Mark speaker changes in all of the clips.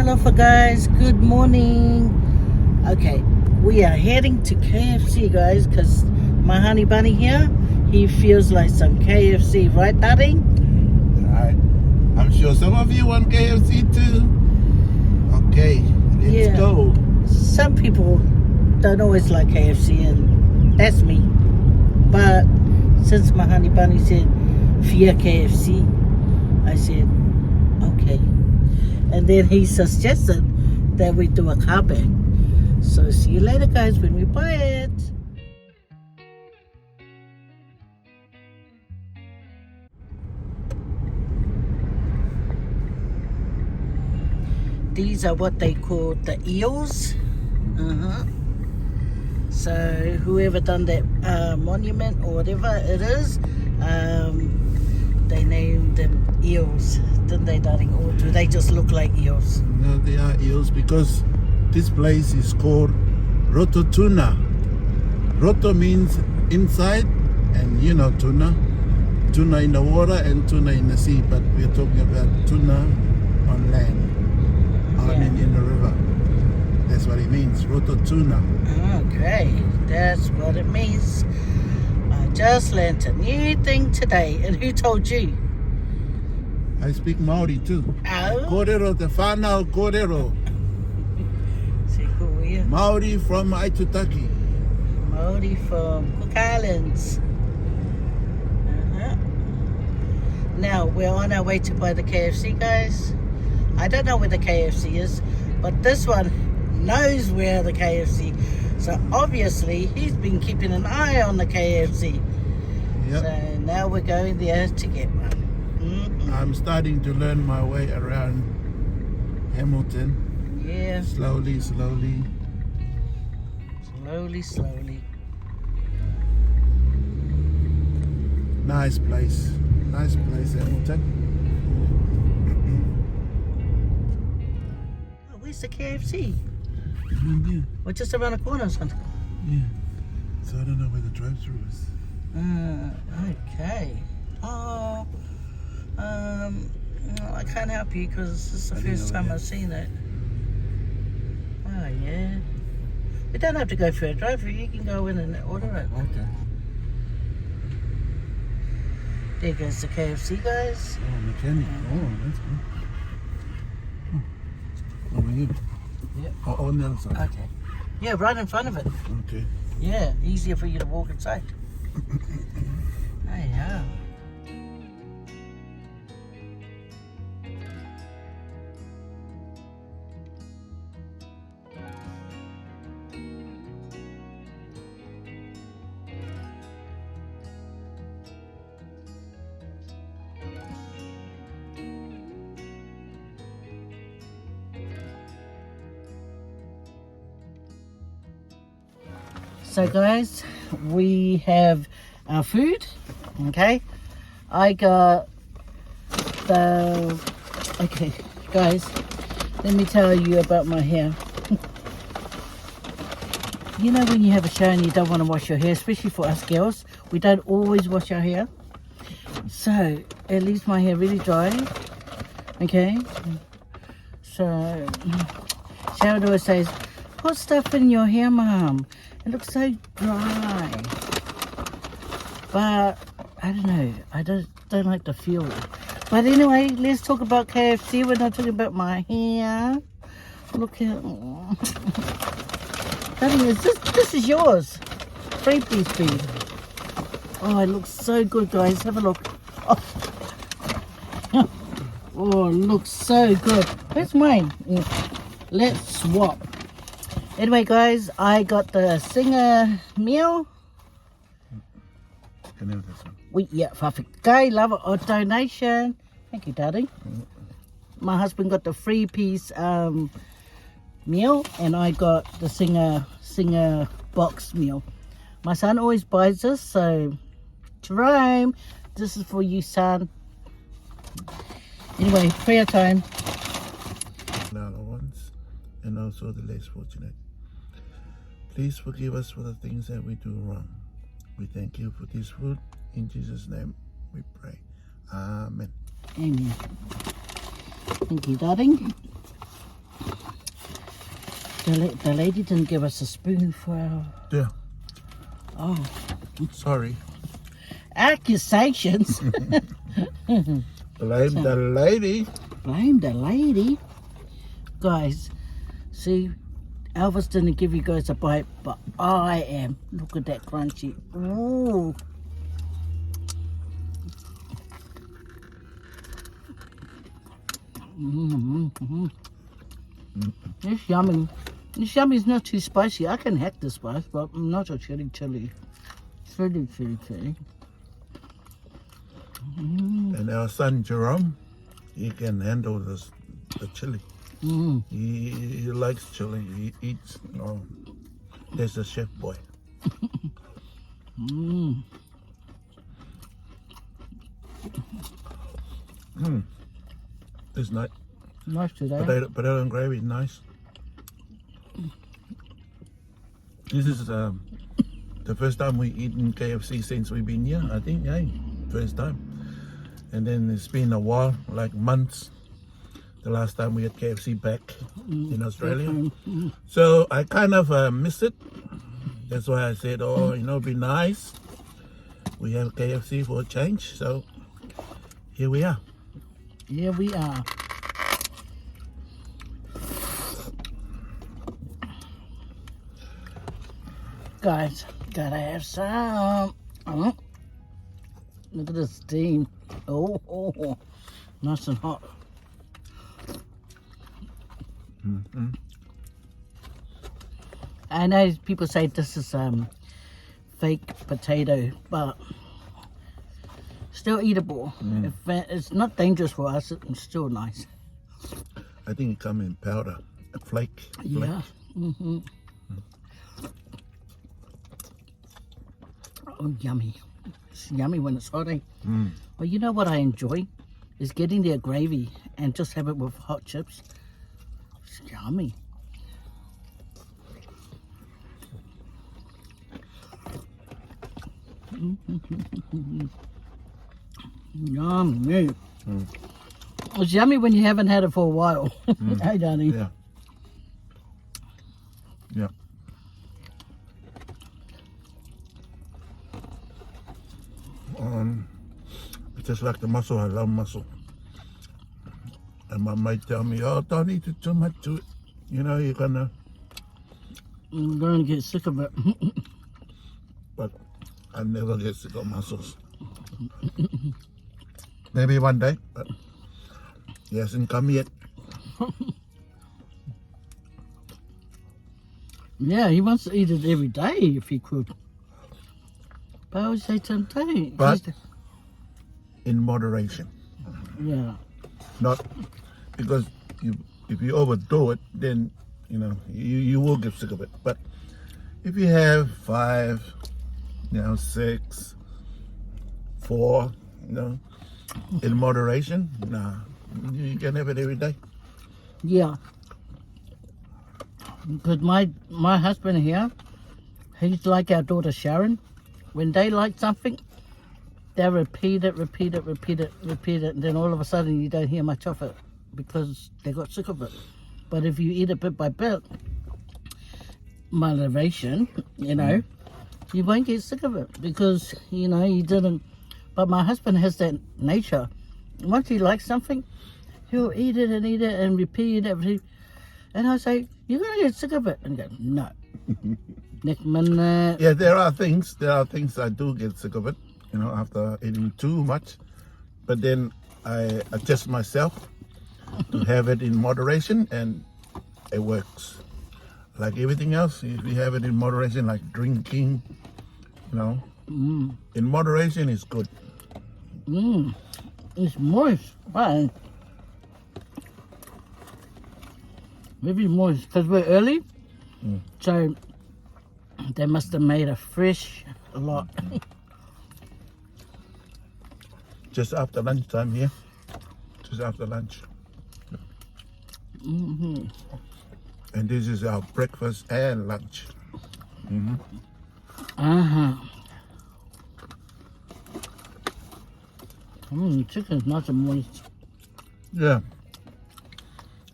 Speaker 1: Talofa guys, good morning. Okay, we are heading to KFC guys because my honey bunny here, he feels like some KFC, right daddy?
Speaker 2: Right. I'm sure some of you want KFC too. Okay, let's go.
Speaker 1: Some people don't always like KFC and that's me. But since my honey bunny said fear KFC, I said okay. And then he suggested that we do a carbang. So see you later guys when we buy it. These are what they call the eels. So whoever done that monument or whatever it is, they named them eels, didn't they, darling? Or do they just look like eels?
Speaker 2: No, they are eels because this place is called Roto Tuna. Roto means inside, and you know tuna. Tuna in the water and tuna in the sea, but we're talking about tuna on land. I mean in the river. That's what it means, Roto Tuna.
Speaker 1: Okay, that's what it means. I just learned a new thing today. And who told you?
Speaker 2: I speak Maori too.
Speaker 1: Oh.
Speaker 2: Kōrero te whānau kōrero. Maori from Aitutaki.
Speaker 1: Maori from Cook Islands. Now we're on our way to buy the KFC guys. I don't know where the KFC is, but this one knows where the KFC. So obviously he's been keeping an eye on the KFC.
Speaker 2: Yep.
Speaker 1: So now we're going there to get one.
Speaker 2: I'm starting to learn my way around Hamilton.
Speaker 1: Yeah.
Speaker 2: Slowly.
Speaker 1: Slowly.
Speaker 2: Nice place, Hamilton.
Speaker 1: Oh, where's the KFC?
Speaker 2: Yeah.
Speaker 1: We're just around the corner or something.
Speaker 2: Yeah. So I don't know where the drive-through is.
Speaker 1: Okay. Oh, I can't help you because this is the first time I've seen it. Oh yeah. We don't have to go for a drive-through. You can go in and order it.
Speaker 2: Okay.
Speaker 1: There goes the KFC, guys.
Speaker 2: Oh, mechanic. Oh, that's good. Oh. Over here.
Speaker 1: Yep.
Speaker 2: Oh, on the other side.
Speaker 1: Okay. Yeah, right in front of it.
Speaker 2: Okay.
Speaker 1: Yeah, easier for you to walk inside. Hey, yeah. So guys, we have our food, okay? I got the, okay guys, let me tell you about my hair. You know when you have a shower and you don't want to wash your hair, especially for us girls, we don't always wash our hair. So, it leaves my hair really dry, okay? So, Cheryl always says, put stuff in your hair, Mom. It looks so dry. But I don't know. I don't like the feel. But anyway, let's talk about KFC. We're not talking about my hair. Look at. This is yours. 3-piece feed. Oh, it looks so good, guys. Have a look. Oh, it looks so good. Where's mine? Let's swap. Anyway, guys, I got the singer meal.
Speaker 2: Can I have this one?
Speaker 1: Yeah, perfect. Guy, love it. A donation. Thank you, darling. My husband got the 3-piece meal, and I got the singer box meal. My son always buys this, so Jerome, this is for you, son. Anyway, prayer time.
Speaker 2: Little ones, and also the less fortunate. Please forgive us for the things that we do wrong. We thank you for this food. In Jesus' name we pray. Amen.
Speaker 1: Amen. Thank you, darling. The lady didn't give us a spoon for our...
Speaker 2: Yeah.
Speaker 1: Oh,
Speaker 2: Sorry.
Speaker 1: accusations.
Speaker 2: Blame the lady.
Speaker 1: Blame the lady. Guys, see, Elvis didn't give you guys a bite, but I am. Look at that crunchy. Ooh. It's yummy. This yummy is not too spicy. I can hack the spice, but not a chili. Chili.
Speaker 2: And our son Jerome, he can handle the chili. He likes chili. He eats. There's a chef boy. It's nice.
Speaker 1: Nice today.
Speaker 2: Potato and gravy, nice. This is the first time we eaten KFC since we've been here, I think, first time. And then it's been a while, like months, the last time we had KFC back in Australia. So I kind of miss it. That's why I said, it'd be nice. We have KFC for a change, so here we are.
Speaker 1: Here we are. Guys, gotta have some. Look at the steam. Oh, nice and hot. I know people say this is fake potato, but still eatable. If it's not dangerous for us, it's still nice.
Speaker 2: I think it comes in powder, a flake.
Speaker 1: Yeah. Oh, yummy. It's yummy when it's hot, eh? Well, you know what I enjoy? Is getting their gravy and just have it with hot chips. It's yummy. Yummy. It's yummy when you haven't had it for a while. Hey, Danny.
Speaker 2: Yeah. Yeah. It's just like the mussel. I love mussel. And my mate tell me, don't eat it too much to it. You're gonna
Speaker 1: get sick of it.
Speaker 2: But I never get sick of mussels. Maybe one day, but he hasn't come yet.
Speaker 1: Yeah, he wants to eat it every day if he could. But I would say sometimes.
Speaker 2: But in moderation.
Speaker 1: Yeah.
Speaker 2: Not because if you overdo it, then you will get sick of it. But if you have 5, 6, 4, in moderation, you can have it every day.
Speaker 1: Yeah. Because my husband here, he's like our daughter Sharon. When they like something, they repeat it, and then all of a sudden you don't hear much of it because they got sick of it. But if you eat it bit by bit, moderation, you won't get sick of it because, you didn't. But my husband has that nature. Once he likes something, he'll eat it and repeat it. And I say, you're going to get sick of it. And he goes, no. Next minute.
Speaker 2: Yeah, there are things I do get sick of it, after eating too much. But then I adjust myself to have it in moderation, and it works. Like everything else, if you have it in moderation, like drinking, in moderation is good.
Speaker 1: It's moist. Fine. Maybe moist because we're early. So they must have made a fresh lot.
Speaker 2: Just after lunchtime here. Just after lunch. And this is our breakfast and lunch.
Speaker 1: Chicken's nice and moist.
Speaker 2: Yeah.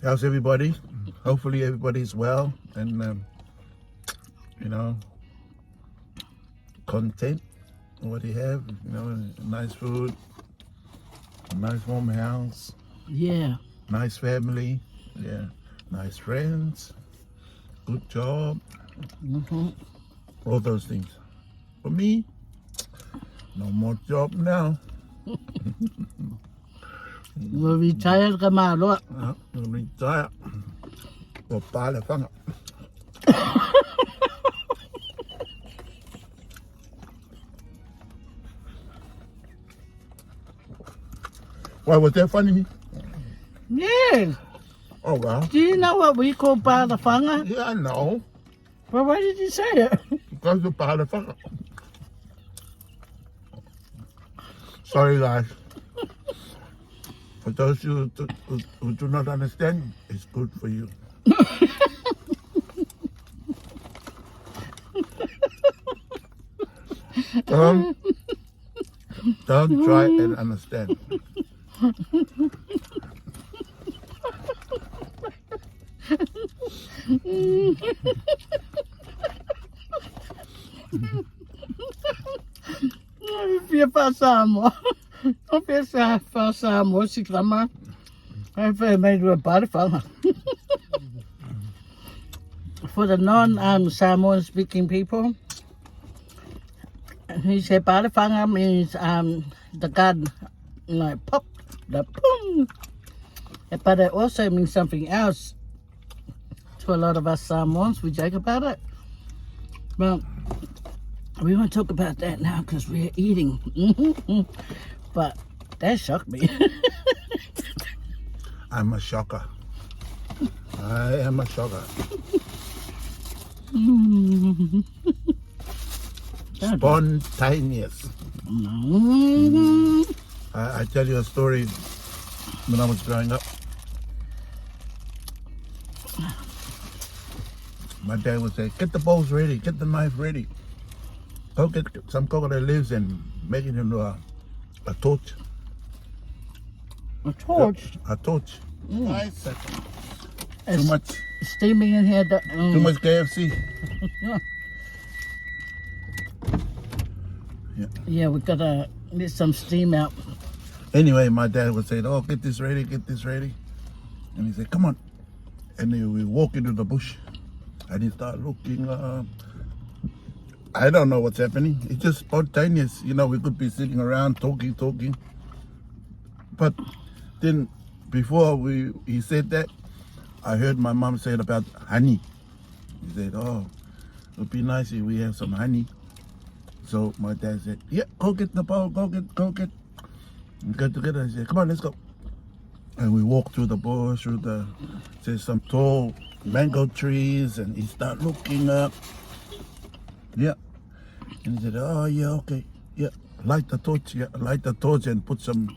Speaker 2: How's everybody? hopefully everybody's well and content what you have, nice food, a nice warm house,
Speaker 1: Yeah.
Speaker 2: nice family, nice friends, good job, all those things. For me, no more job now.
Speaker 1: Retired ka Malo.
Speaker 2: Retire. Or Talofa. Why, was that funny?
Speaker 1: Yeah.
Speaker 2: Oh, well.
Speaker 1: Do you know what we call Talofa?
Speaker 2: Yeah, I know.
Speaker 1: Well, why did you say it?
Speaker 2: Because of Talofa. Sorry, guys. For those who do not understand, it's good for you. Don't try and understand.
Speaker 1: Fia pa Samoa. No fia pa Samoa si klama. I made a Talofa. For the non-Samoan speaking people, he said Talofa means the gun like pop, the boom. But it also means something else to a lot of us Samoans. We joke about it. Well, we won't talk about that now because we're eating. But that shocked me.
Speaker 2: I'm a shocker. I am a shocker. Spontaneous. I tell you a story when I was growing up. My dad would say, get the bowls ready, get the knife ready. Go get some coconut leaves and make it into a torch.
Speaker 1: A torch?
Speaker 2: A torch. Nice. Too
Speaker 1: It's
Speaker 2: much.
Speaker 1: steaming in here.
Speaker 2: Too much KFC.
Speaker 1: Yeah, we gotta get some steam out.
Speaker 2: Anyway, my dad would say, oh, get this ready, get this ready. And he said, come on. And then we walk into the bush. And he start looking. I don't know what's happening. It's just spontaneous. We could be sitting around talking. But then before he said that, I heard my mom say about honey. He said, oh, it would be nice if we have some honey. So my dad said, yeah, go get the bowl, go get. We got together and said, come on, let's go. And we walked through the bush, there's some tall mango trees, and he started looking up. Yeah. And he said, oh, yeah, okay. Yeah, light the torch. Yeah, light the torch and put some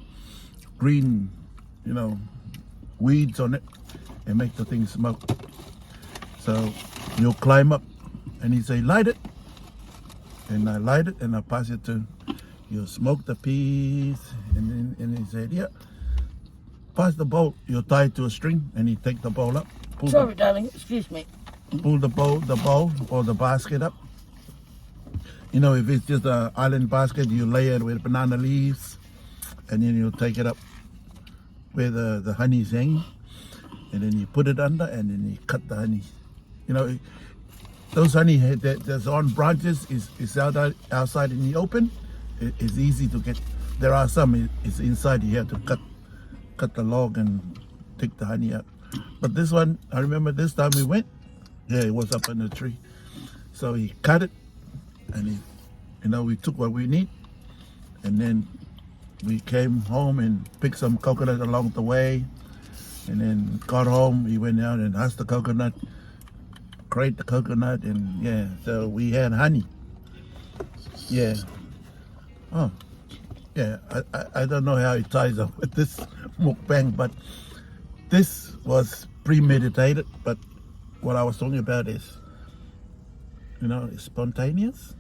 Speaker 2: green, weeds on it and make the thing smoke. So you'll climb up. And he said, light it. And I light it and I pass it to, you'll smoke the piece. And he said, yeah, pass the bowl. You'll tie it to a string and he take the bowl up.
Speaker 1: Sorry, darling, excuse me.
Speaker 2: Pull the bowl or the basket up. If it's just an island basket, you lay it with banana leaves and then you'll take it up where the honey's hanging. And then you put it under and then you cut the honey. Those honey that's on branches is outside in the open. It's easy to get. There are some it's inside. You have to cut the log and take the honey out. But this one, I remember this time we went. Yeah, it was up in the tree. So he cut it, and we took what we need, and then we came home and picked some coconut along the way, and then got home. We went out and husked the coconut. Grate the coconut, and so we had honey. Yeah. Oh, yeah. I don't know how it ties up with this mukbang, but this was premeditated. But what I was talking about is, it's spontaneous.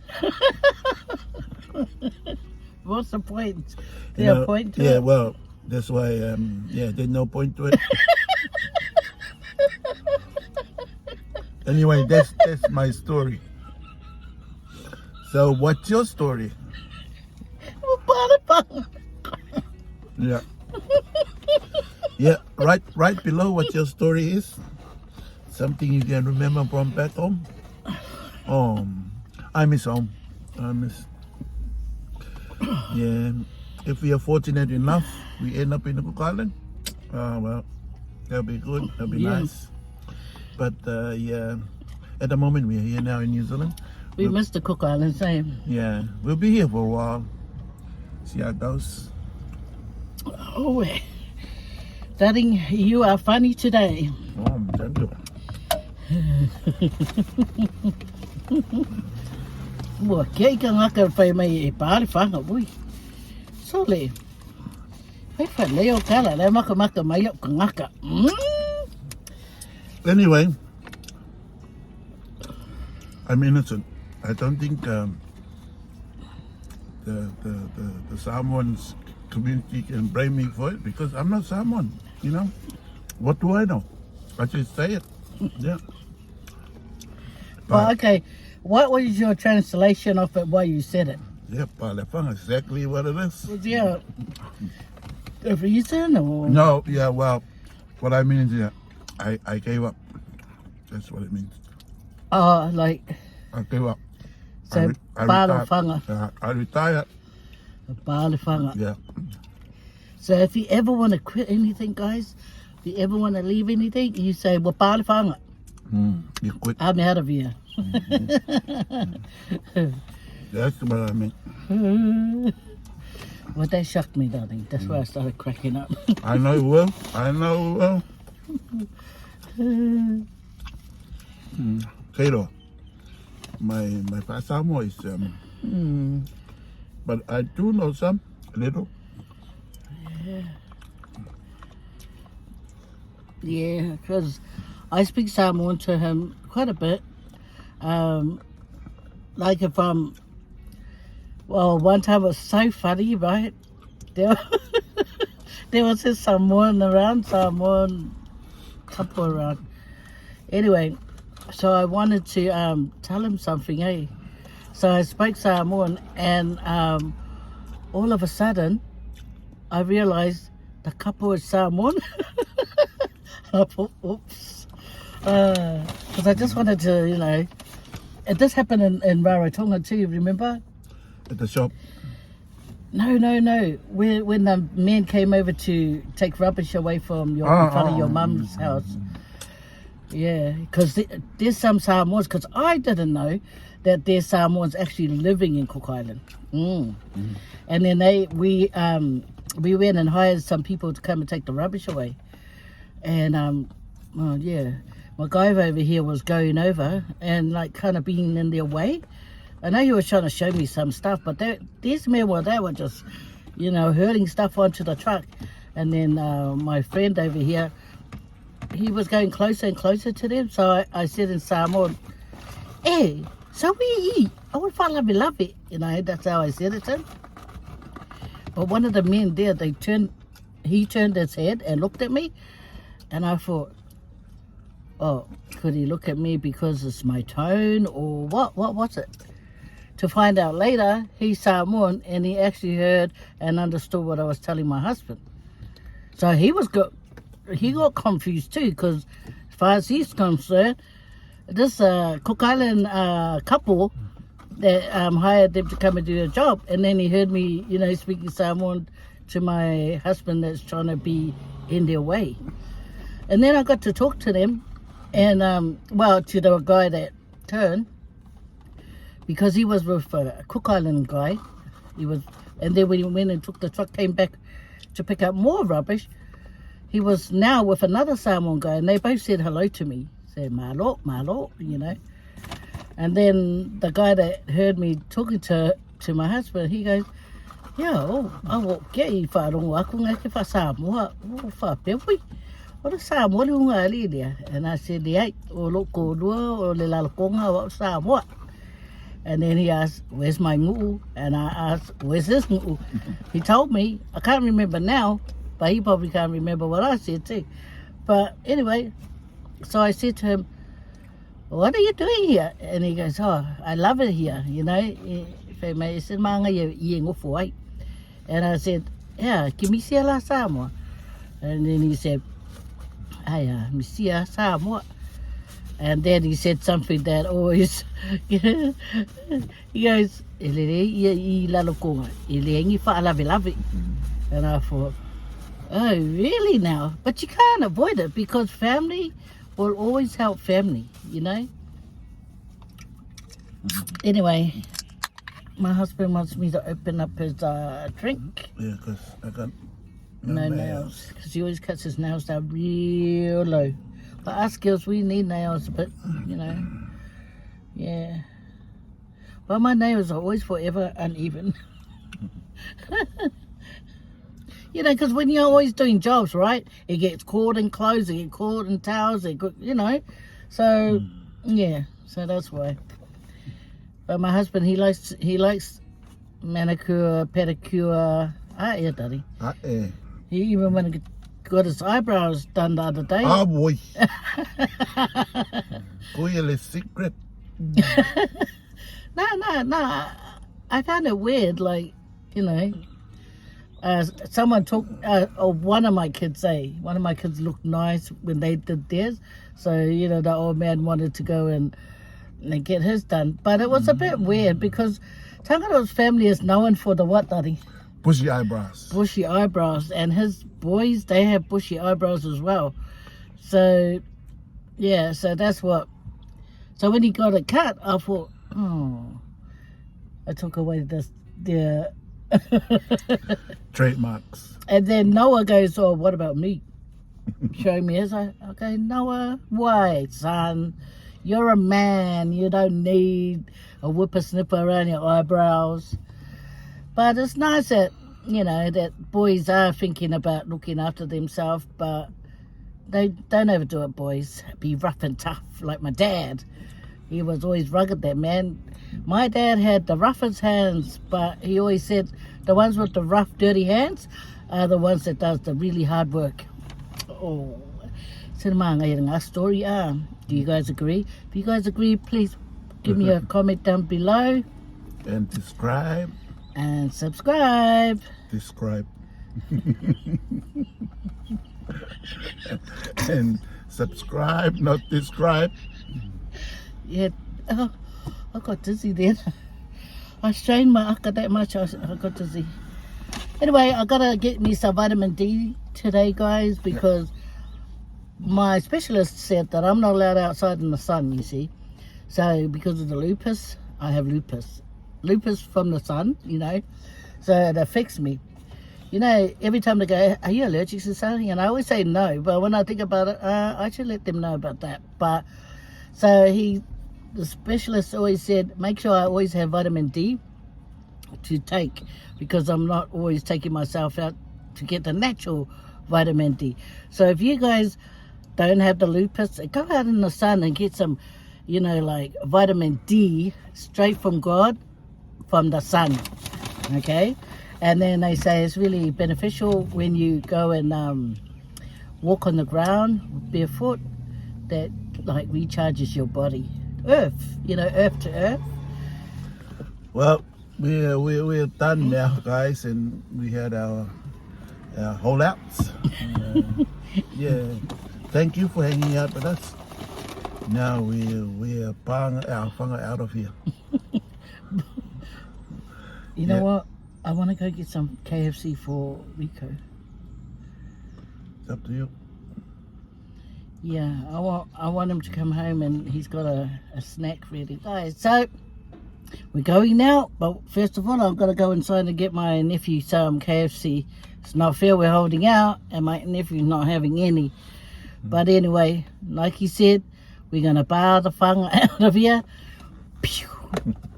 Speaker 1: What's the point? There's a point to it?
Speaker 2: Yeah, well, that's why. There's no point to it. Anyway, that's my story. So, what's your story? Yeah. Yeah, right below what your story is. Something you can remember from back home. I miss home. Yeah. If we are fortunate enough, we end up in the Cook Island. Well, that'll be good. That'll be nice. But yeah, at the moment we're here now in New Zealand.
Speaker 1: We missed the Cook Islands, same.
Speaker 2: Yeah, we'll be here for a while. See how it goes.
Speaker 1: Oh, darling, you are funny today.
Speaker 2: Oh, thank you.
Speaker 1: Mua kei ka ngaka whai mai e pāre whanga ui. Sole. Hei whai leo kala, leo maka mai au ka ngaka.
Speaker 2: Anyway, I'm innocent. I don't think the Samoan community can blame me for it because I'm not Samoan, you know. What do I know? I just say it. Yeah.
Speaker 1: Well, okay. What was your translation of it while you said it?
Speaker 2: Yeah, Palefang, exactly what it is.
Speaker 1: Was there a reason or?
Speaker 2: No, yeah, well, what I mean is, yeah, I gave up. That's what it means.
Speaker 1: Oh, like.
Speaker 2: I gave up.
Speaker 1: So, Palefanga.
Speaker 2: Yeah, I retired.
Speaker 1: Palefanga.
Speaker 2: Yeah.
Speaker 1: So if you ever want to quit anything, guys, if you ever want to leave anything, you say, well, Palefanga.
Speaker 2: You quit.
Speaker 1: I'm out of here.
Speaker 2: That's what I mean.
Speaker 1: Well, that shocked me, darling. That's why I started cracking up.
Speaker 2: I know you will. I know you will. Kato, my past Samoa is but I do know some, a little.
Speaker 1: Yeah, because I speak Samoan to him quite a bit. Like if well, one time it was so funny, right? There was a Samoan couple around. Anyway, so I wanted to tell him something, eh? So I spoke Samoan, and all of a sudden, I realized the couple was Samoan. I thought, oops. Because I just wanted to, you know, and this happened in Rarotonga too, remember?
Speaker 2: At the shop.
Speaker 1: No. When the men came over to take rubbish away from in front of your mum's house. Yeah, because there's some Samoans, because I didn't know that there's Samoans actually living in Cook Island. And then we went and hired some people to come and take the rubbish away. And well, yeah, my guy over here was going over and like kind of being in their way. I know he was trying to show me some stuff, but these men were just, you know, hurling stuff onto the truck. And then my friend over here, he was going closer and closer to them. So I said in Samoan, "Hey, so we eat. I would fall love it." You know, that's how I said it to him. But one of the men there, he turned his head and looked at me. And I thought, oh, could he look at me because it's my tone or what? What was it? To find out later, he's Samoan and he actually heard and understood what I was telling my husband. So he got confused too, because as far as he's concerned, this Cook Island couple that hired them to come and do a job, and then he heard me, you know, speaking Samoan to my husband that's trying to be in their way. And then I got to talk to them, and well, to the guy that turned, because he was with a Cook Island guy. And then when he went and took the truck, came back to pick up more rubbish, he was now with another Samoan guy, and they both said hello to me, said Malo, you know. And then the guy that heard me talking to my husband, he goes, "Yeah, I won't get you wharongo aku ngai ke wha Samoa, wha pewhi. What is Samoa lunga ali there?" And I said, "Yeah, o loko lua o le lalakonga wa Samoa." And then he asked, "Where's my ngu'u?" And I asked, "Where's this ngu'u?" He told me, I can't remember now, but he probably can't remember what I said too. But anyway, so I said to him, what are you doing here? And he goes, oh, I love it here, you know. Faye mai said, manga ye ngofo ai. And I said, yeah, ki misia la Samoa. And then he said, aya, misia Samoa. And then he said something that always, he goes, ele I lalokonga, ele engi whaalawe. And I thought, oh, really now? But you can't avoid it because family will always help family, you know? Anyway, my husband wants me to open up his drink.
Speaker 2: Yeah, because I got
Speaker 1: No nails. Because he always cuts his nails down real low. But us girls, we need nails, but, you know, yeah. But my nails are always forever uneven. You know, because when you're always doing jobs, right, it gets caught in clothes, it gets caught in towels, you know. So, yeah, so that's why. But my husband, he likes manicure, pedicure. Yeah, daddy. He even went and got his eyebrows done the other day.
Speaker 2: Oh boy. Boy, secret.
Speaker 1: No. I find it weird, like, you know. Someone took, or one of my kids looked nice when they did theirs. So, you know, the old man wanted to go and get his done. But it was a bit weird because Tangalo's family is known for the what, daddy?
Speaker 2: Bushy eyebrows.
Speaker 1: Bushy eyebrows. And his boys, they have bushy eyebrows as well. So, yeah, so that's what. So when he got it cut, I thought, oh, I took away the
Speaker 2: trademarks.
Speaker 1: And then Noah goes, oh, what about me? Show me his. Okay, Noah, why, son? You're a man. You don't need a whippersnipper around your eyebrows. But it's nice that, you know, that boys are thinking about looking after themselves, but they don't overdo it, boys. Be rough and tough, like my dad. He was always rugged, that man. My dad had the roughest hands, but he always said the ones with the rough, dirty hands are the ones that does the really hard work. Oh, story. Do you guys agree? If you guys agree, please give me a comment down below.
Speaker 2: And describe.
Speaker 1: And subscribe.
Speaker 2: Describe. And subscribe, not describe.
Speaker 1: Yeah. Oh, I got dizzy then. I strained my aka that much, I got dizzy. Anyway, I gotta get me some vitamin D today, guys, because my specialist said that I'm not allowed outside in the sun, you see. So because of the lupus, I have lupus. Lupus from the sun, you know. So it affects me. You know, every time they go, are you allergic to something? And I always say no, but when I think about it, I should let them know about that. But so the specialist always said, make sure I always have vitamin D to take, because I'm not always taking myself out to get the natural vitamin D. So if you guys don't have the lupus, go out in the sun and get some, you know, like vitamin D straight from God, from the sun, okay? And then they say it's really beneficial when you go and walk on the ground barefoot, that like recharges your body. Earth, you know, earth to earth.
Speaker 2: Well, we're done now, guys, and we had our holdouts. Yeah, thank you for hanging out with us. Now we're pulling our whanga out of here.
Speaker 1: You know what? I want to go get some KFC for Rico.
Speaker 2: It's up to you.
Speaker 1: Yeah, I want him to come home and he's got a snack ready. Guys, so we're going now, but first of all, I've got to go inside and get my nephew some KFC. It's not fair we're holding out and my nephew's not having any. But anyway, like he said, we're going to bar the whanga out of here. Pew,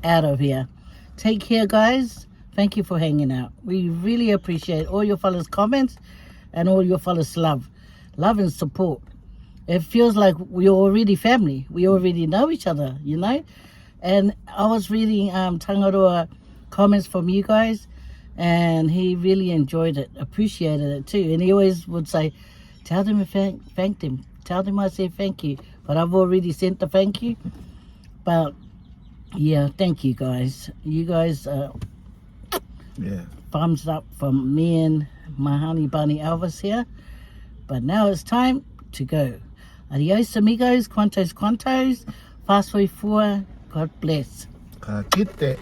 Speaker 1: out of here. Take care, guys. Thank you for hanging out. We really appreciate all your fellas' comments and all your fellas' love and support. It feels like we're already family. We already know each other, you know. And I was reading Tangaroa comments from you guys, and he really enjoyed it, appreciated it too. And he always would say, tell them I thanked him. Tell them I said thank you but I've already sent the thank you. But yeah, thank you guys. You guys,
Speaker 2: Yeah.
Speaker 1: thumbs up from me and my honey bunny Elvis here. But now it's time to go. Adios amigos, quantos, fa soifua, God bless.
Speaker 2: Ka kite.